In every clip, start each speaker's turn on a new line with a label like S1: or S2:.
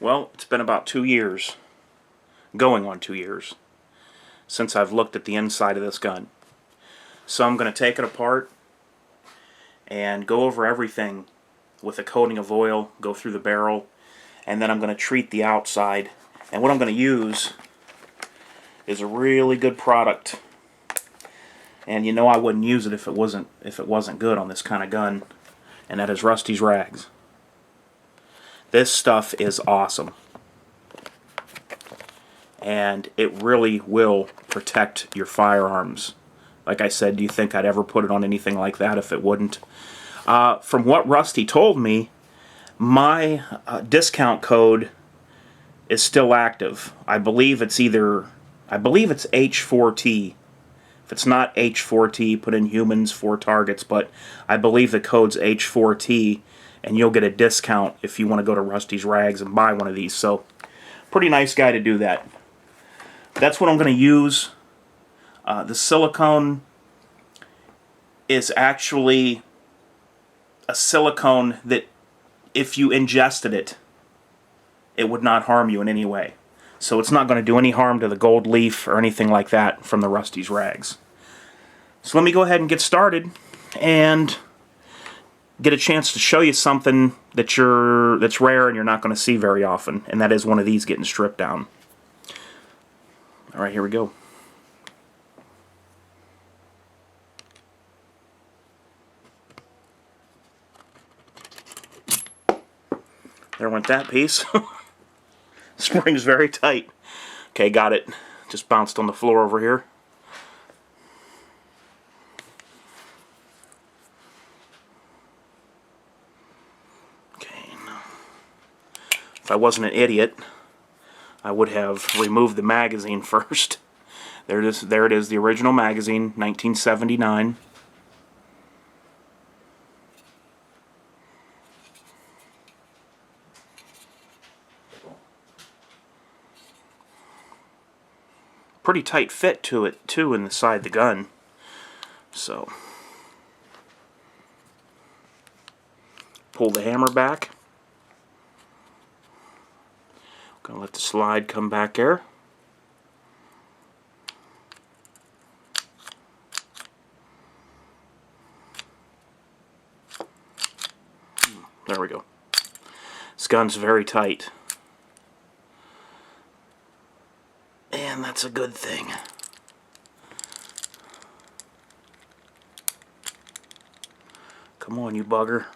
S1: Well, it's been about 2 years, going on 2 years, since I've looked at the inside of this gun. So I'm going to take it apart and go over everything with a coating of oil, go through the barrel, and then I'm going to treat the outside. And what I'm going to use is a really good product. And you know I wouldn't use it if it wasn't good on this kind of gun, and that is Rusty's Rags. This stuff is awesome, and it really will protect your firearms. Like I said, do you think I'd ever put it on anything like that if it wouldn't? From what Rusty told me, my discount code is still active. I believe it's H4T. If it's not H4T, put in humans, 4 targets, but I believe the code's H4T, and you'll get a discount if you want to go to Rusty's Rags and buy one of these. So, pretty nice guy to do that. That's what I'm going to use. The silicone is actually a silicone that if you ingested it, it would not harm you in any way. So it's not going to do any harm to the gold leaf or anything like that from the Rusty's Rags. So let me go ahead and get started and get a chance to show you something that's rare and you're not going to see very often, and that is one of these getting stripped down. Alright, here we go. There went that piece. Spring's very tight. Okay, got it. Just bounced on the floor over here. Okay, if I wasn't an idiot, I would have removed the magazine first. There it is, the original magazine, 1979. Pretty tight fit to it too in the side of the gun. So pull the hammer back. Gonna let the slide come back there. There we go. This gun's very tight. And that's a good thing. Come on, you bugger.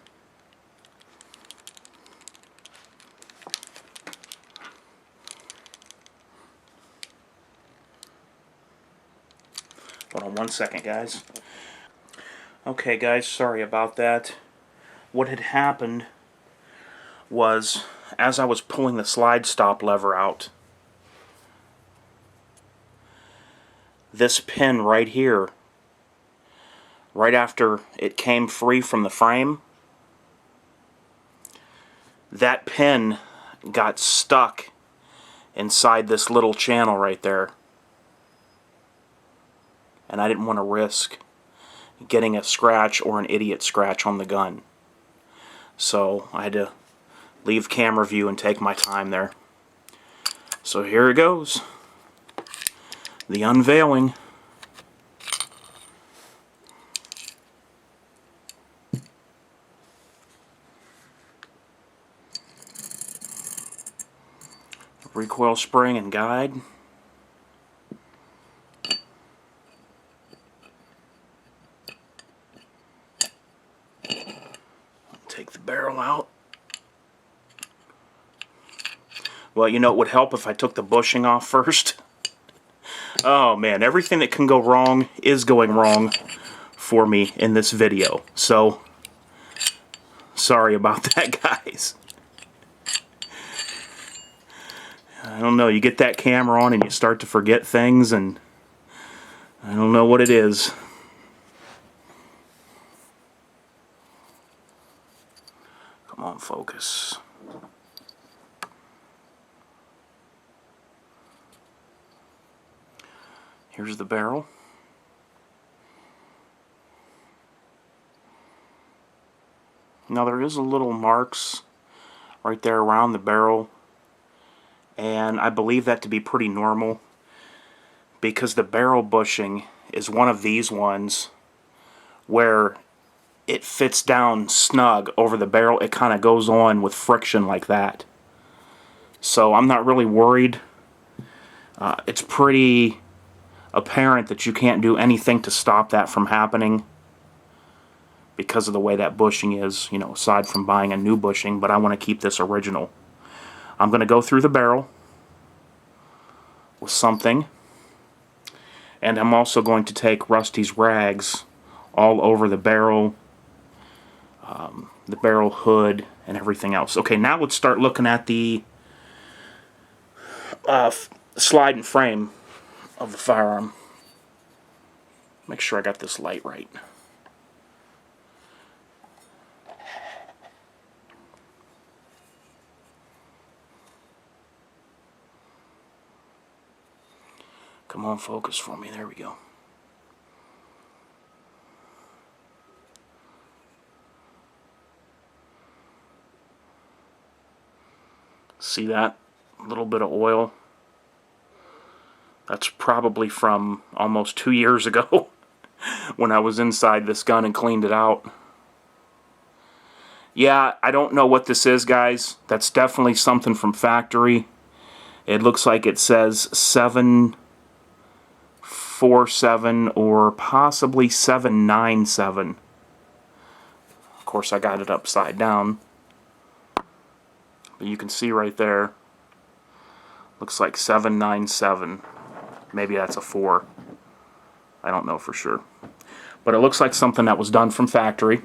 S1: Hold on one second, guys. Okay, guys, sorry about that. What had happened was, as I was pulling the slide stop lever out, this pin right here, right after it came free from the frame, that pin got stuck inside this little channel right there. And I didn't want to risk getting a scratch or an idiot scratch on the gun. So I had to leave camera view and take my time there. So here it goes. The unveiling. Recoil spring and guide. Take the barrel out. Well, you know, it would help if I took the bushing off first. Oh man, everything that can go wrong is going wrong for me in this video. So, sorry about that, guys. I don't know, you get that camera on and you start to forget things, and I don't know what it is. Come on, focus. Here's the barrel. Now there is a little marks right there around the barrel and I believe that to be pretty normal because the barrel bushing is one of these ones where it fits down snug over the barrel. It kind of goes on with friction like that. So I'm not really worried. It's pretty apparent that you can't do anything to stop that from happening because of the way that bushing is, you know, aside from buying a new bushing, but I want to keep this original. I'm going to go through the barrel with something, and I'm also going to take Rusty's rags all over the barrel hood, and everything else. Okay, now let's start looking at the slide and frame of the firearm. Make sure I got this light right. Come on, focus for me. There we go. See that? A little bit of oil. That's probably from almost 2 years ago when I was inside this gun and cleaned it out. Yeah, I don't know what this is, guys. That's definitely something from factory. It looks like it says 747 or possibly 797. Of course, I got it upside down. But you can see right there, looks like 797. Maybe that's a 4. I don't know for sure. But it looks like something that was done from factory.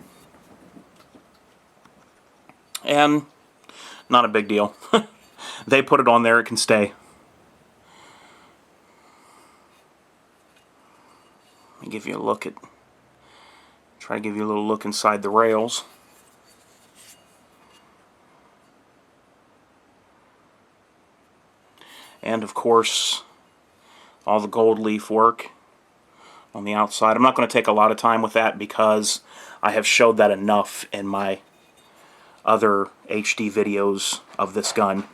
S1: And not a big deal. They put it on there, it can stay. Let me give you a look at, try to give you a little look inside the rails. And of course, all the gold leaf work on the outside. I'm not going to take a lot of time with that because I have showed that enough in my other HD videos of this gun.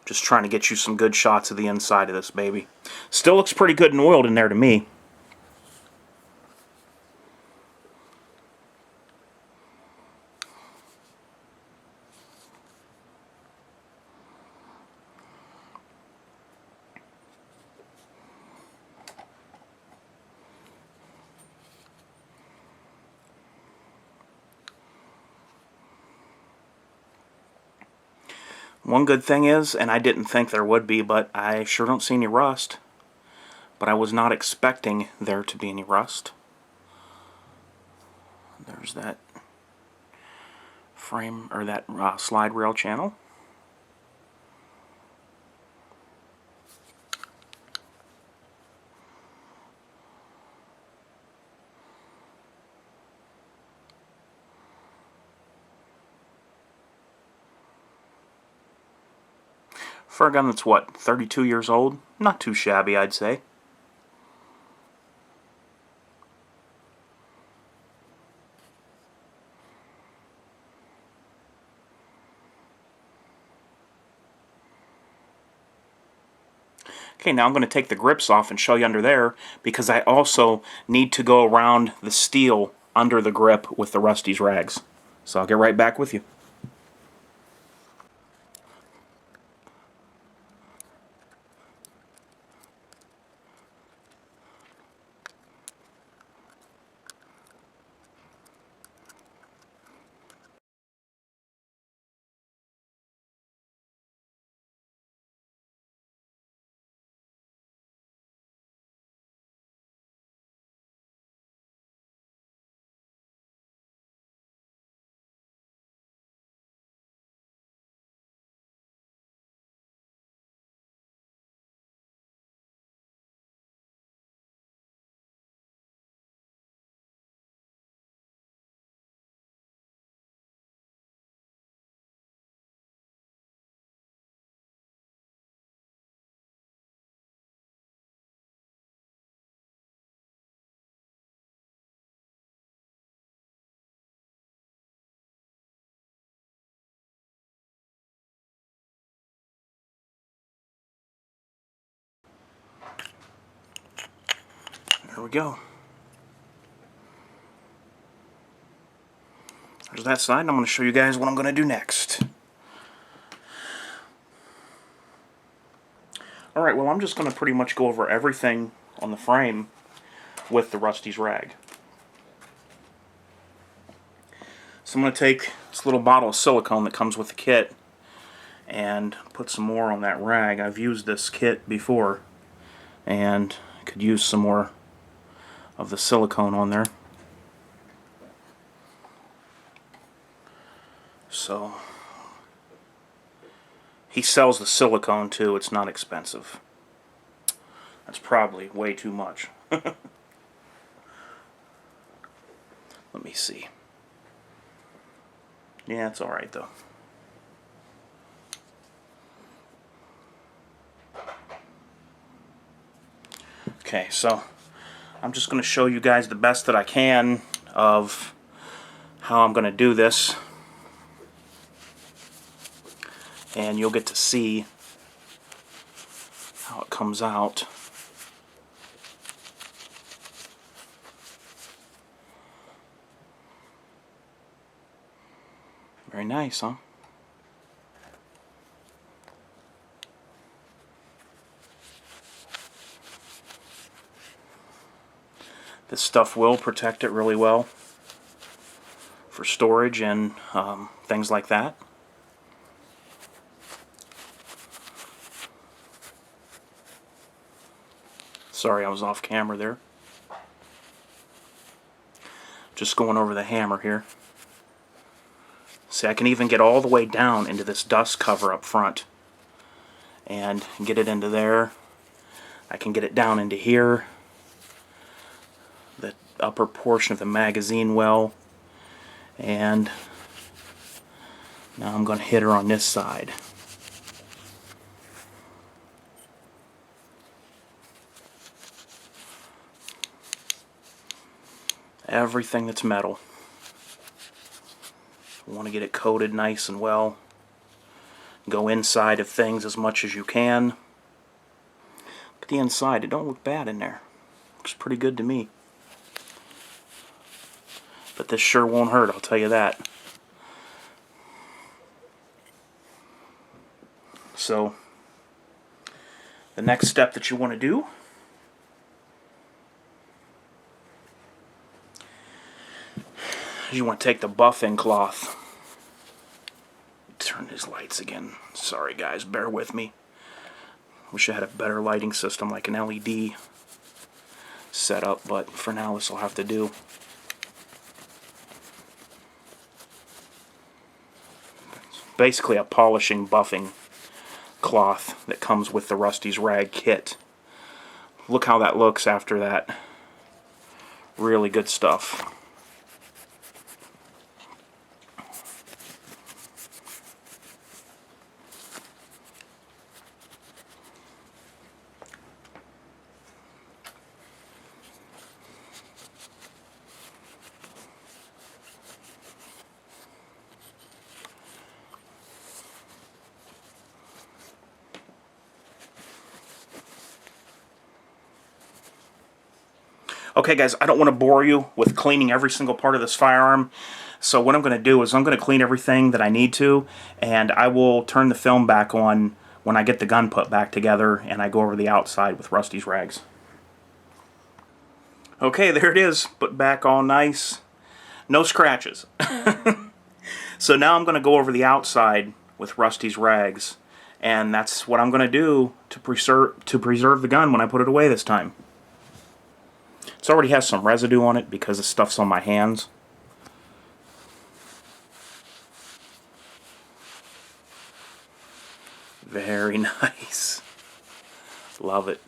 S1: Just trying to get you some good shots of the inside of this baby. Still looks pretty good and oiled in there to me. One good thing is, and I didn't think there would be, but I sure don't see any rust. But I was not expecting there to be any rust. There's that frame, or that slide rail channel. For a gun that's, what, 32 years old? Not too shabby, I'd say. Okay, now I'm going to take the grips off and show you under there because I also need to go around the steel under the grip with the Rusty's rags. So I'll get right back with you. There we go. There's that side, and I'm going to show you guys what I'm going to do next. Alright, well I'm just going to pretty much go over everything on the frame with the Rusty's rag. So I'm going to take this little bottle of silicone that comes with the kit and put some more on that rag. I've used this kit before and could use some more of the silicone on there. So he sells the silicone too, it's not expensive. That's probably way too much. Let me see. Yeah, it's alright though. Okay, so I'm just going to show you guys the best that I can of how I'm going to do this. And you'll get to see how it comes out. Very nice, huh? This stuff will protect it really well for storage and things like that. Sorry, I was off camera there. Just going over the hammer here. See, I can even get all the way down into this dust cover up front and get it into there. I can get it down into here, the upper portion of the magazine well, and now I'm going to hit her on this side. Everything that's metal. You want to get it coated nice and well. Go inside of things as much as you can. Look at the inside. It don't look bad in there. Looks pretty good to me. But this sure won't hurt, I'll tell you that. So, the next step that you want to do is you want to take the buffing cloth. Turn these lights again. Sorry guys, bear with me. Wish I had a better lighting system like an LED setup, but for now this will have to do. It's basically a polishing buffing cloth that comes with the Rusty's Rag kit. Look how that looks after that. Really good stuff. Okay guys, I don't want to bore you with cleaning every single part of this firearm, so what I'm going to do is I'm going to clean everything that I need to, and I will turn the film back on when I get the gun put back together and I go over the outside with Rusty's rags. Okay, there it is, put back all nice. No scratches. So now I'm going to go over the outside with Rusty's rags, and that's what I'm going to do to preserve the gun when I put it away this time. It already has some residue on it because the stuff's on my hands. Very nice. Love it.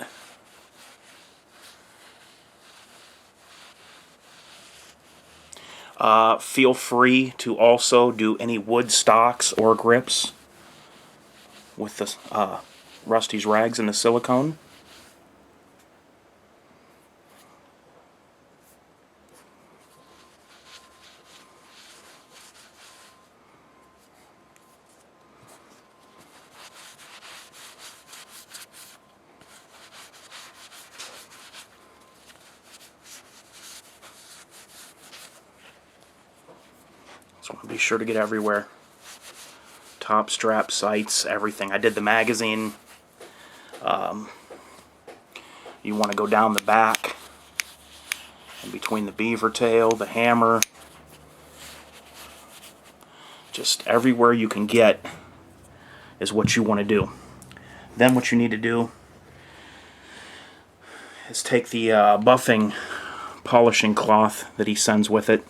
S1: Feel free to also do any wood stocks or grips with the Rusty's rags and the silicone. Just want to be sure to get everywhere. Top strap, sights, everything. I did the magazine. You want to go down the back, in between the beaver tail, the hammer. Just everywhere you can get is what you want to do. Then what you need to do is take the buffing polishing cloth that he sends with it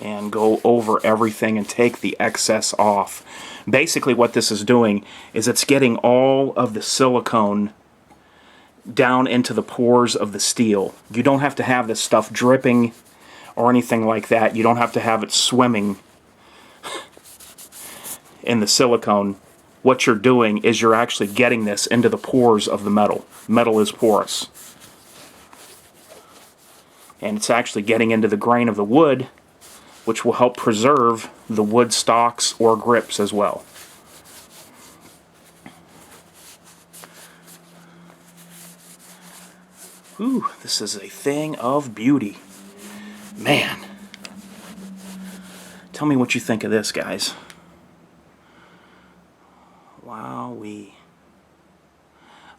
S1: and go over everything and take the excess off. Basically what this is doing is it's getting all of the silicone down into the pores of the steel. You don't have to have this stuff dripping or anything like that. You don't have to have it swimming in the silicone. What you're doing is you're actually getting this into the pores of the metal. Metal is porous. And it's actually getting into the grain of the wood, which will help preserve the wood stocks or grips as well. Whew, this is a thing of beauty. Man. Tell me what you think of this, guys. Wowee.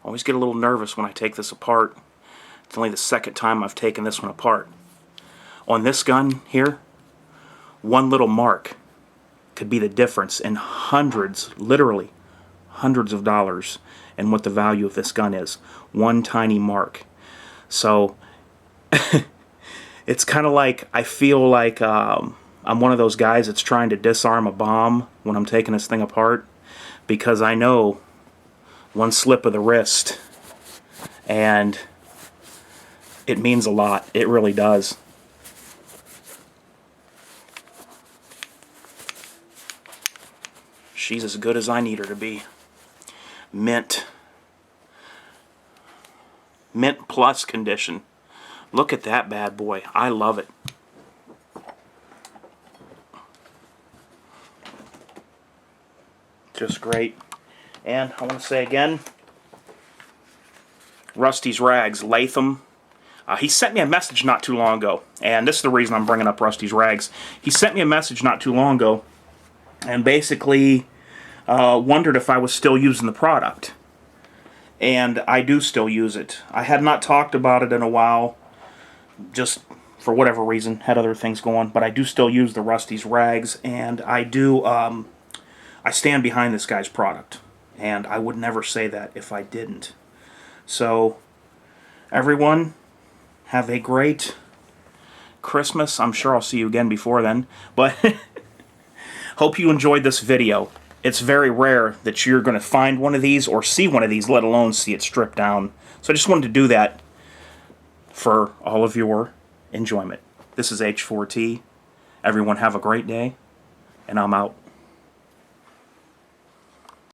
S1: I always get a little nervous when I take this apart. It's only the second time I've taken this one apart. On this gun here, one little mark could be the difference in hundreds, literally hundreds of dollars in what the value of this gun is. One tiny mark. So it's kind of like, I feel like I'm one of those guys that's trying to disarm a bomb when I'm taking this thing apart, because I know one slip of the wrist and it means a lot. It really does. She's as good as I need her to be. Mint. Mint plus condition. Look at that bad boy. I love it. Just great. And I want to say again, Rusty's Rags, Latham. He sent me a message not too long ago, and this is the reason I'm bringing up Rusty's Rags. He sent me a message not too long ago, and basically wondered if I was still using the product. And I do still use it. I had not talked about it in a while, just for whatever reason, had other things going, but I do still use the Rusty's Rags, and I do, I stand behind this guy's product, and I would never say that if I didn't. So, everyone, have a great Christmas. I'm sure I'll see you again before then, but hope you enjoyed this video. It's very rare that you're going to find one of these or see one of these, let alone see it stripped down. So I just wanted to do that for all of your enjoyment. This is H4T. Everyone have a great day, and I'm out.